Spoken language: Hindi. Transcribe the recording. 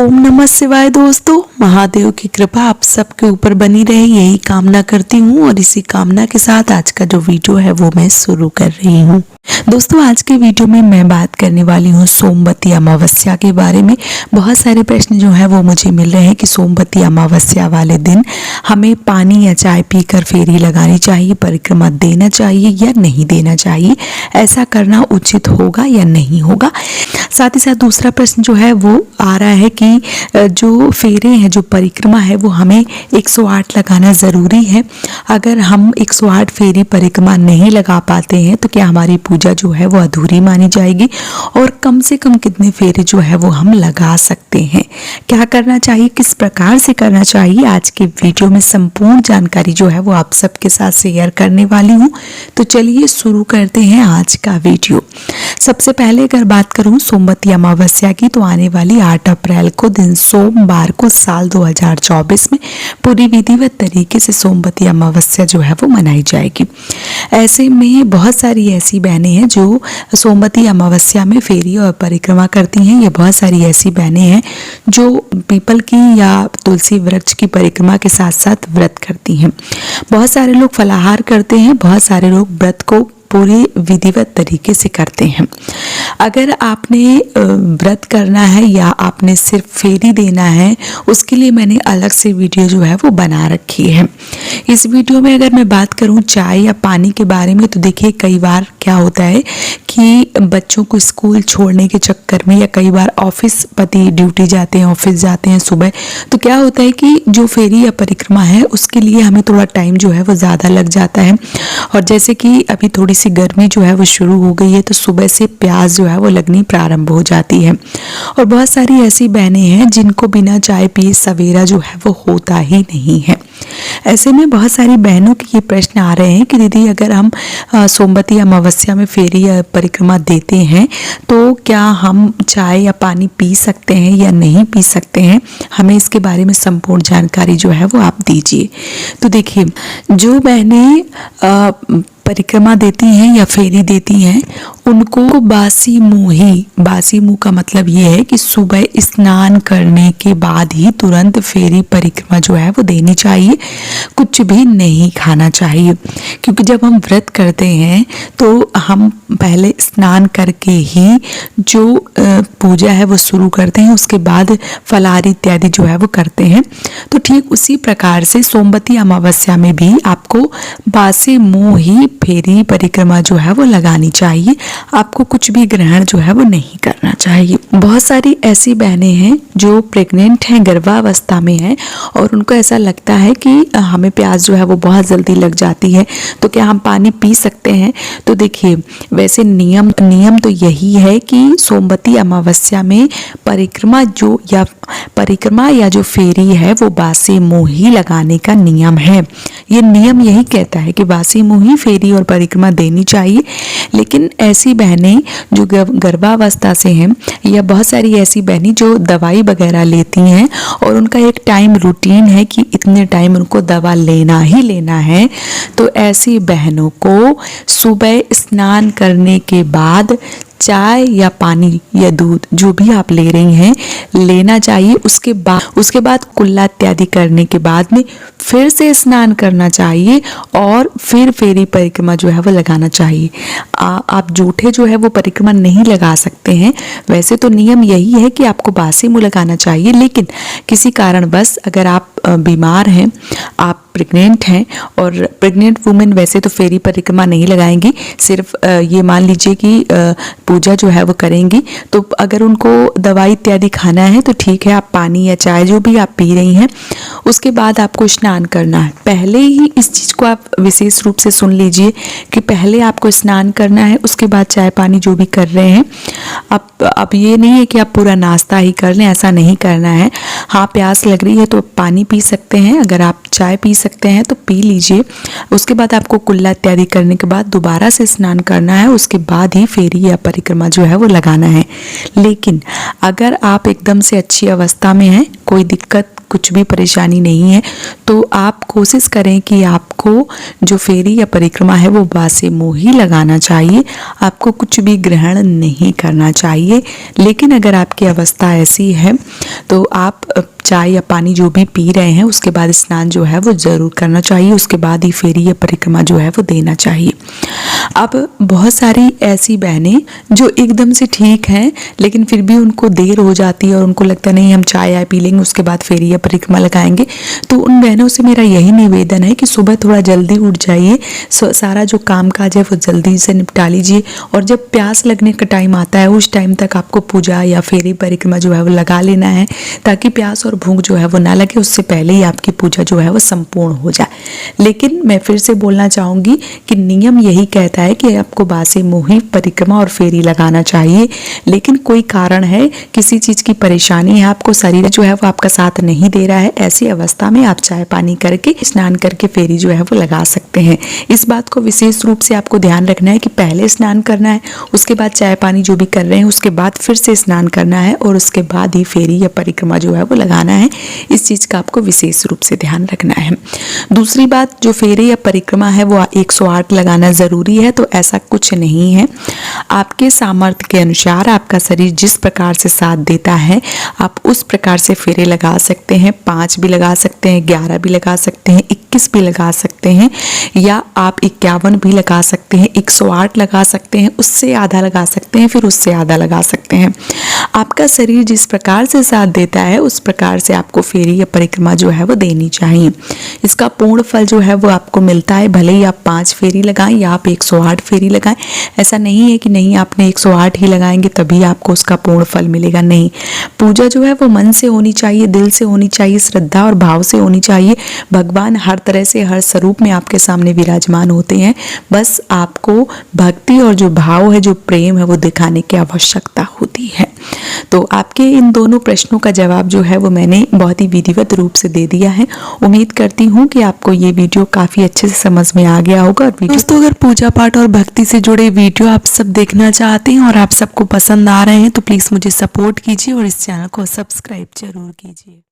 ओम नमः शिवाय। दोस्तों, महादेव की कृपा आप सबके ऊपर बनी रहे, यही कामना करती हूँ। और इसी कामना के साथ आज का जो वीडियो है वो मैं शुरू कर रही हूँ। दोस्तों, आज के वीडियो में मैं बात करने वाली हूँ सोमवती अमावस्या के बारे में। बहुत सारे प्रश्न जो है वो मुझे मिल रहे हैं कि सोमवती अमावस्या वाले दिन हमें पानी या चाय पीकर फेरी लगानी चाहिए, परिक्रमा देना चाहिए या नहीं देना चाहिए, ऐसा करना उचित होगा या नहीं होगा। साथ ही साथ दूसरा प्रश्न जो है वो आ रहा है कि जो फेरे हैं, जो परिक्रमा है, वो हमें 108 लगाना ज़रूरी है। अगर हम 108 फेरी परिक्रमा नहीं लगा पाते हैं तो क्या हमारी पूजा जो है वो अधूरी मानी जाएगी? और कम से कम कितने फेरे जो है वो हम लगा सकते हैं, क्या करना चाहिए, किस प्रकार से करना चाहिए, आज के वीडियो में संपूर्ण जानकारी जो है वो आप सबके साथ शेयर करने वाली हूँ। तो चलिए शुरू करते हैं आज का वीडियो। सबसे पहले अगर बात करूँ सोमवती अमावस्या की, तो आने वाली 8 अप्रैल को दिन सोमवार को साल 2024 में पूरी विधिवत तरीके से सोमवती अमावस्या जो है वो मनाई जाएगी। ऐसे में बहुत सारी ऐसी बहनें हैं जो सोमवती अमावस्या में फेरी और परिक्रमा करती हैं। ये बहुत सारी ऐसी बहनें हैं जो पीपल की या तुलसी वृक्ष की परिक्रमा के साथ साथ व्रत करती हैं। बहुत सारे लोग फलाहार करते हैं, बहुत सारे लोग व्रत को पूरी विधिवत तरीके से करते हैं। अगर आपने व्रत करना है या आपने सिर्फ फेरी देना है, उसके लिए मैंने अलग से वीडियो जो है वो बना रखी है। इस वीडियो में अगर मैं बात करूं चाय या पानी के बारे में, तो देखिए कई बार क्या होता है कि बच्चों को स्कूल छोड़ने के चक्कर में या कई बार ऑफिस पति ड्यूटी जाते हैं, ऑफिस जाते हैं सुबह, तो क्या होता है कि जो फेरी या परिक्रमा है उसके लिए हमें थोड़ा टाइम जो है वो ज़्यादा लग जाता है। और जैसे कि अभी थोड़ी सी गर्मी जो है वो शुरू हो गई है, तो सुबह से प्यास जो है वो लगनी प्रारंभ हो जाती है। और बहुत सारी ऐसी बहनें हैं जिनको बिना चाय पिए सवेरा जो है वो होता ही नहीं है। ऐसे में बहुत सारी बहनों के ये प्रश्न आ रहे हैं कि दीदी, अगर हम सोमवती अमावस्या में फेरी या परिक्रमा देते हैं तो क्या हम चाय या पानी पी सकते हैं या नहीं पी सकते हैं? हमें इसके बारे में संपूर्ण जानकारी जो है वो आप दीजिए। तो देखिए, जो बहनें परिक्रमा देती हैं या फेरी देती हैं, उनको बासी मुंह का मतलब ये है कि सुबह स्नान करने के बाद ही तुरंत फेरी परिक्रमा जो है वो देनी चाहिए, कुछ भी नहीं खाना चाहिए। क्योंकि जब हम व्रत करते हैं तो हम पहले स्नान करके ही जो पूजा है वो शुरू करते हैं, उसके बाद फलाहार इत्यादि जो है वो करते हैं। तो ठीक उसी प्रकार से सोमवती अमावस्या में भी आपको बासी मुंह ही फेरी परिक्रमा जो है वो लगानी चाहिए। आपको कुछ भी ग्रहण जो है वो नहीं करना चाहिए। बहुत सारी ऐसी बहनें हैं जो प्रेग्नेंट हैं, गर्भावस्था में हैं, और उनको ऐसा लगता है कि हमें प्यास जो है वो बहुत जल्दी लग जाती है, तो क्या हम पानी पी सकते हैं? तो देखिए, वैसे नियम तो यही है कि सोमवती अमावस्या में परिक्रमा या जो फेरी है वो बासी मुंह ही लगाने का नियम है। ये नियम यही कहता है कि बासी मुंह ही फेरी और परिक्रमा देनी चाहिए। लेकिन ऐसी बहनें जो गर्भावस्था से हैं, या बहुत सारी ऐसी बहनें जो दवाई वगैरह लेती हैं और उनका एक टाइम रूटीन है कि इतने टाइम उनको दवा लेना ही लेना है, तो ऐसी बहनों को सुबह स्नान करने के बाद चाय या पानी या दूध जो भी आप ले रही हैं लेना चाहिए। उसके बाद कुल्ला इत्यादि करने के बाद में फिर से स्नान करना चाहिए और फिर फेरी परिक्रमा जो है वो लगाना चाहिए। आप जूठे जो है वो परिक्रमा नहीं लगा सकते हैं। वैसे तो नियम यही है कि आपको बासी मुंह लगाना चाहिए, लेकिन किसी कारणवश अगर आप बीमार हैं, आप प्रेग्नेंट हैं, और प्रेग्नेंट वुमेन वैसे तो फेरी परिक्रमा नहीं लगाएंगी, सिर्फ ये मान लीजिए कि पूजा जो है वो करेंगी। तो अगर उनको दवाई इत्यादि खाना है तो ठीक है, आप पानी या चाय जो भी आप पी रही हैं, उसके बाद आपको स्नान करना है। पहले ही इस चीज़ को आप विशेष रूप से सुन लीजिए कि पहले आपको स्नान करना है, उसके बाद चाय पानी जो भी कर रहे हैं। अब ये नहीं है कि आप पूरा नाश्ता ही कर लें, ऐसा नहीं करना है। हाँ, प्यास लग रही है तो पानी पी सकते हैं, अगर आप चाय पी सकते हैं तो पी लीजिए। उसके बाद आपको कुल्ला इत्यादि करने के बाद दोबारा से स्नान करना है, उसके बाद ही फेरी या परिक्रमा जो है वो लगाना है। लेकिन अगर आप एकदम से अच्छी अवस्था में हैं, कोई दिक्कत कुछ भी परेशानी नहीं है तो आप कोशिश करें कि आपको जो फेरी या परिक्रमा है वो बासे मुंह ही लगाना चाहिए। आपको कुछ भी ग्रहण नहीं करना चाहिए। लेकिन अगर आपकी अवस्था ऐसी है तो आप चाय या पानी जो भी पी रहे हैं उसके बाद स्नान जो है वो ज़रूर करना चाहिए। उसके बाद ही फेरी या परिक्रमा जो है वो देना चाहिए। अब बहुत सारी ऐसी बहनें जो एकदम से ठीक हैं लेकिन फिर भी उनको देर हो जाती है और उनको लगता नहीं हम चाय पी लेंगे उसके बाद फेरी या परिक्रमा लगाएंगे, तो उन बहनों से मेरा यही निवेदन है कि सुबह थोड़ा जल्दी उठ जाइए, सारा जो काम काज है वो जल्दी से निपटा लीजिए और जब प्यास लगने का टाइम आता है उस टाइम तक आपको पूजा या फेरी परिक्रमा जो है वो लगा लेना है ताकि प्यास और भूख जो है वो ना लगे, उससे पहले ही आपकी पूजा जो है वो संपूर्ण हो जाए। लेकिन मैं फिर से बोलना चाहूँगी कि नियम यही कहता है कि आपको बासे मुंह ही परिक्रमा और फेरी लगाना चाहिए। लेकिन कोई कारण है, किसी चीज़ की परेशानी है, आपको शरीर जो है वो आपका साथ नहीं दे रहा है, ऐसी अवस्था में आप चाय पानी करके स्नान करके फेरी जो है वो लगा सकते हैं। इस बात को विशेष रूप से आपको ध्यान रखना है कि पहले स्नान करना है, उसके बाद चाय पानी जो भी कर रहे हैं उसके बाद फिर से स्नान करना है और उसके बाद ही फेरी या परिक्रमा जो है वो लगाना है। इस चीज़ का आपको विशेष रूप से ध्यान रखना है। दूसरी बात, जो फेरी या परिक्रमा है वो 108 लगाना ज़रूरी है, तो ऐसा कुछ नहीं है। आपके सामर्थ्य के अनुसार आपका शरीर जिस प्रकार से साथ देता है आप उस प्रकार से फेरे लगा सकते हैं। 5 भी लगा सकते हैं, 11 भी लगा सकते हैं, 21 भी लगा सकते हैं या आप 51 भी लगा सकते हैं, 108 लगा सकते हैं, उससे आधा लगा सकते हैं, फिर उससे आधा लगा सकते हैं। आपका शरीर जिस प्रकार से साथ देता है उस प्रकार से आपको फेरी या परिक्रमा जो है वो देनी चाहिए। इसका पूर्ण फल जो है वो आपको मिलता है, भले ही आप 5 फेरी लगाएं या आप 108 फेरी लगाएं। ऐसा नहीं है कि नहीं आपने 108 ही लगाएंगे तभी आपको उसका पूर्ण फल मिलेगा, नहीं। पूजा जो है वो मन से होनी चाहिए, दिल से होनी चाहिए, श्रद्धा और भाव से होनी चाहिए। भगवान हर तरह से हर स्वरूप में आपके सामने विराजमान होते हैं, बस आपको भक्ति और जो भाव है, जो प्रेम है वो दिखाने की आवश्यकता होती है। तो आपके इन दोनों प्रश्नों का जवाब जो है वो मैंने बहुत ही विधिवत रूप से दे दिया है। उम्मीद करती हूँ कि आपको ये वीडियो काफ़ी अच्छे से समझ में आ गया होगा। और दोस्तों, अगर पूजा पाठ और भक्ति से जुड़े वीडियो आप सब देखना चाहते हैं और आप सबको पसंद आ रहे हैं तो प्लीज़ मुझे सपोर्ट कीजिए और इस चैनल को सब्सक्राइब जरूर कीजिए।